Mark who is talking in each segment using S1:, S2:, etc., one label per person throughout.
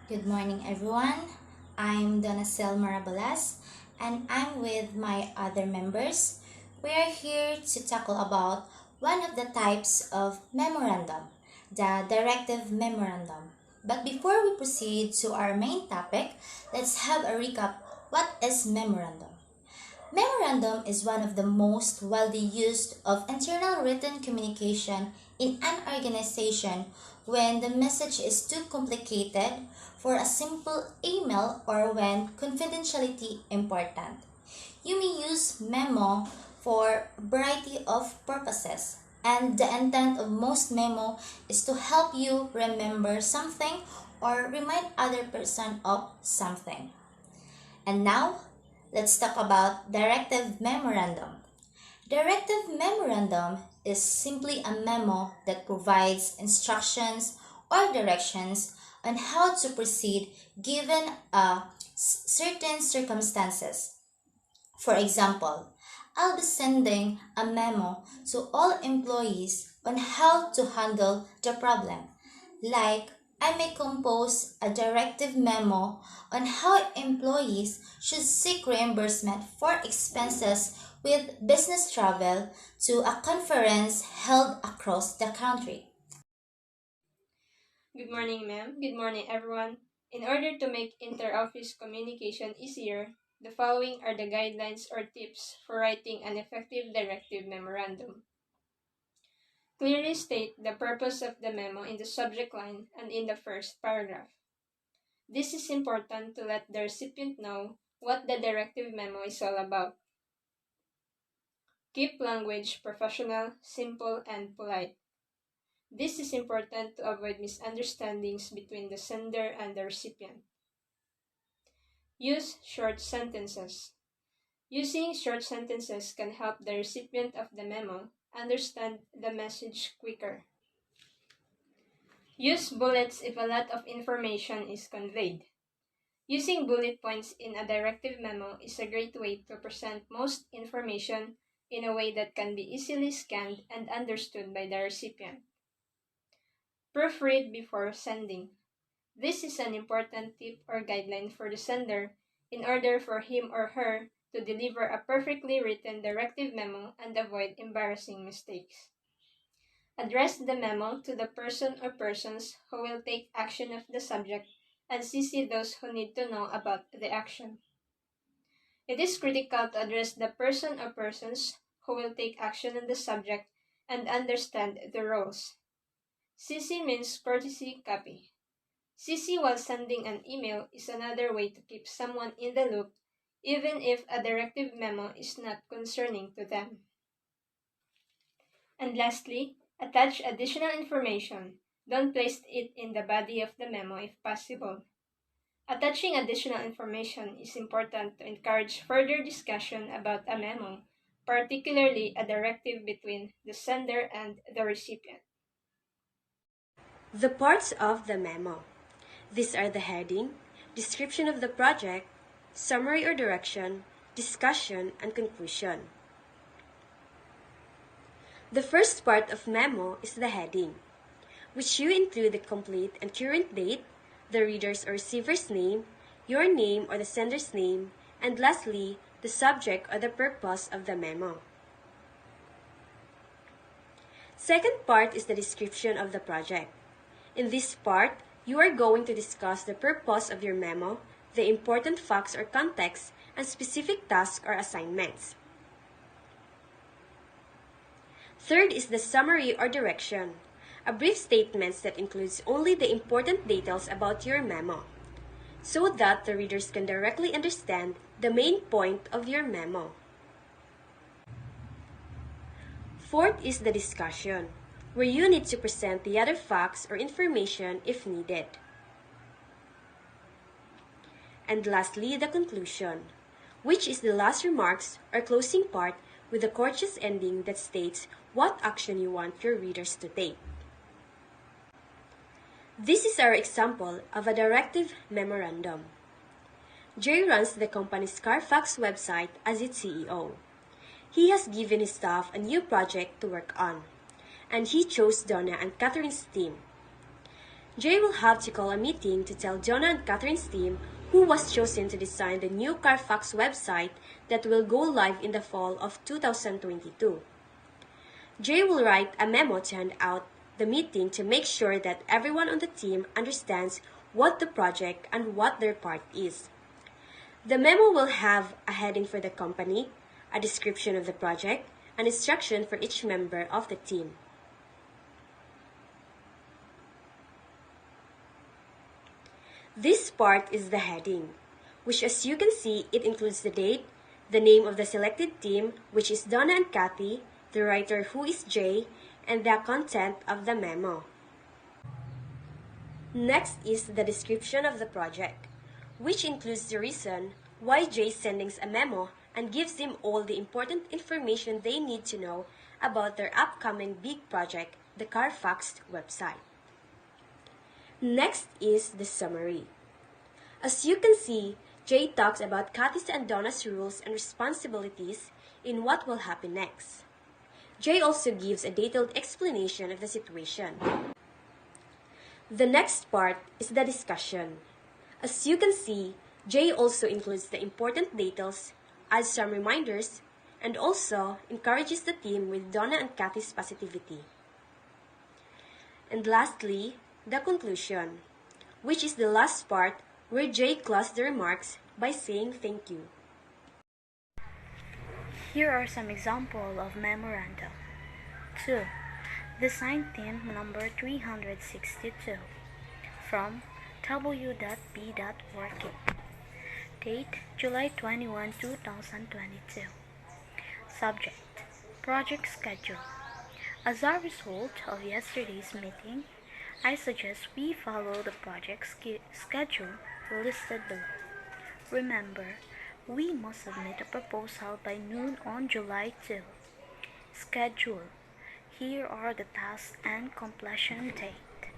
S1: Good morning, everyone. I'm Donacel Marabalas, and I'm with my other members. We are here to tackle about one of the types of memorandum, the directive memorandum. But before we proceed to our main topic, let's have a recap. What is memorandum? Memorandum is one of the most widely used of internal written communication in an organization when the message is too complicated for a simple email or when confidentiality important. You may use memo for a variety of purposes, and the intent of most memo is to help you remember something or remind other person of something. And now, let's talk about Directive Memorandum. Directive Memorandum is simply a memo that provides instructions or directions on how to proceed given certain circumstances. For example, I'll be sending a memo to all employees on how to handle the problem. Like, I may compose a directive memo on how employees should seek reimbursement for expenses with business travel to a conference held across the country.
S2: Good morning, ma'am. Good morning, everyone. In order to make inter-office communication easier, the following are the guidelines or tips for writing an effective directive memorandum. Clearly state the purpose of the memo in the subject line and in the first paragraph. This is important to let the recipient know what the directive memo is all about. Keep language professional, simple, and polite. This is important to avoid misunderstandings between the sender and the recipient. Use short sentences. Using short sentences can help the recipient of the memo understand the message quicker. Use bullets if a lot of information is conveyed. Using bullet points in a directive memo is a great way to present most information in a way that can be easily scanned and understood by the recipient. Proofread before sending. This is an important tip or guideline for the sender in order for him or her to deliver a perfectly written directive memo and avoid embarrassing mistakes. Address the memo to the person or persons who will take action of the subject and CC those who need to know about the action. It is critical to address the person or persons who will take action on the subject and understand the roles. CC means courtesy copy. CC while sending an email is another way to keep someone in the loop, even if a directive memo is not concerning to them. And lastly, attach additional information. Don't place it in the body of the memo if possible. Attaching additional information is important to encourage further discussion about a memo, particularly a directive between the sender and the recipient.
S3: The parts of the memo. These are the heading, description of the project, summary or direction, discussion, and conclusion. The first part of memo is the heading, which you include the complete and current date, the reader's or receiver's name, your name or the sender's name, and lastly, the subject or the purpose of the memo. Second part is the description of the project. In this part, you are going to discuss the purpose of your memo, the important facts or context, and specific tasks or assignments. Third is the summary or direction, a brief statement that includes only the important details about your memo, so that the readers can directly understand the main point of your memo. Fourth is the discussion, where you need to present the other facts or information if needed. And lastly, the conclusion, which is the last remarks or closing part with a courteous ending that states what action you want your readers to take. This is our example of a directive memorandum. Jay runs the company's Carfax website as its CEO. He has given his staff a new project to work on, and he chose Donna and Catherine's team. Jay will have to call a meeting to tell Jonah and Catherine's team who was chosen to design the new Carfax website that will go live in the fall of 2022. Jay will write a memo to hand out the meeting to make sure that everyone on the team understands what the project and what their part is. The memo will have a heading for the company, a description of the project, and instruction for each member of the team. This part is the heading, which as you can see, it includes the date, the name of the selected team, which is Donna and Kathy, the writer who is Jay, and the content of the memo. Next is the description of the project, which includes the reason why Jay sends a memo and gives them all the important information they need to know about their upcoming big project, the Carfax website. Next is the summary. As you can see, Jay talks about Kathy's and Donna's roles and responsibilities in what will happen next. Jay also gives a detailed explanation of the situation. The next part is the discussion. As you can see, Jay also includes the important details, adds some reminders, and also encourages the team with Donna and Kathy's positivity. And lastly, the conclusion, which is the last part where Jay closes the remarks by saying thank you.
S4: Here are some examples of memorandum. 2. Design team number 362 from w.b.working. Date July 21, 2022. Subject Project Schedule. As a result of yesterday's meeting, I suggest we follow the project schedule listed below. Remember, we must submit a proposal by noon on July 2. Schedule. Here are the tasks and completion date.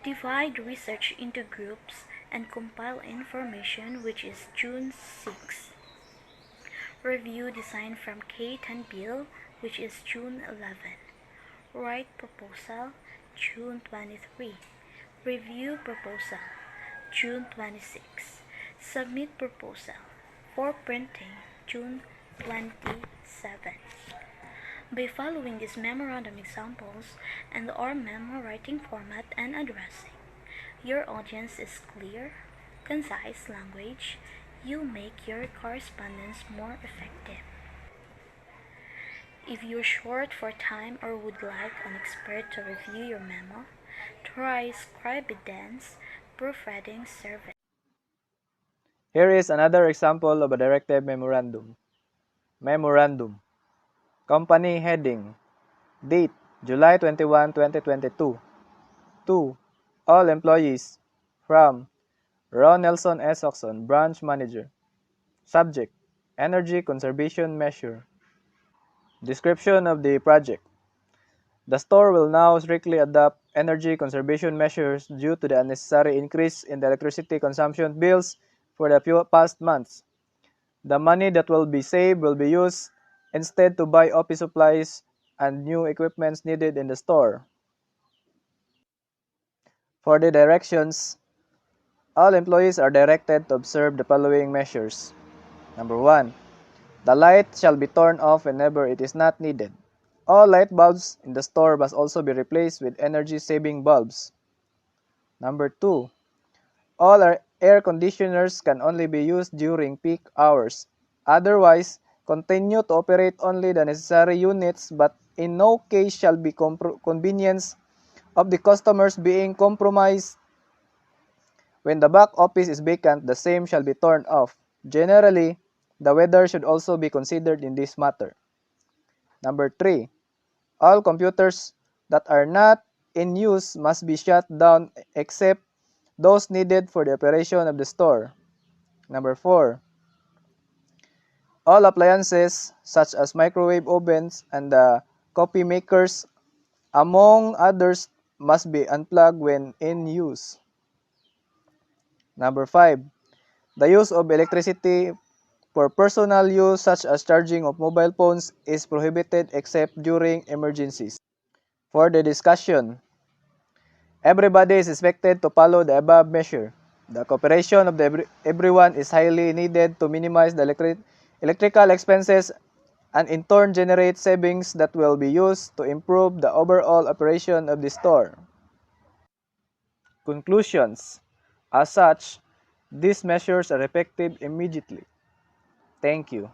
S4: Divide research into groups and compile information, which is June 6. Review design from Kate and Bill, which is June 11. Write proposal, June 23. Review proposal, June 26. Submit proposal for printing, June 27. By following these memorandum examples and our memo writing format and addressing your audience is clear, concise language, you'll make your correspondence more effective. If you're short for time or would like an expert to review your memo, try Scribidance proofreading service.
S5: Here is another example of a directive memorandum. Memorandum. Company heading. Date, July 21, 2022. 2. All employees. From Ron Nelson S. Oxon, Branch Manager. Subject, Energy Conservation Measure. Description of the project. The store will now strictly adopt energy conservation measures due to the unnecessary increase in the electricity consumption bills for the past months. The money that will be saved will be used instead to buy office supplies and new equipment needed in the store. For the directions, all employees are directed to observe the following measures. Number 1. The light shall be turned off whenever it is not needed. All light bulbs in the store must also be replaced with energy-saving bulbs. Number 2. All our air conditioners can only be used during peak hours. Otherwise, continue to operate only the necessary units, but in no case shall be convenience of the customers being compromised. When the back office is vacant, the same shall be turned off. Generally, the weather should also be considered in this matter. Number 3. All computers that are not in use must be shut down except those needed for the operation of the store. Number 4. All appliances such as microwave ovens and the coffee makers, among others, must be unplugged when in use. Number 5. The use of electricity for personal use such as charging of mobile phones is prohibited except during emergencies. For the discussion, Everybody is expected to follow the above measure. The cooperation of everyone is highly needed to minimize the electrical expenses and in turn generate savings that will be used to improve the overall operation of the store. Conclusions. As such, these measures are effective immediately. Thank you.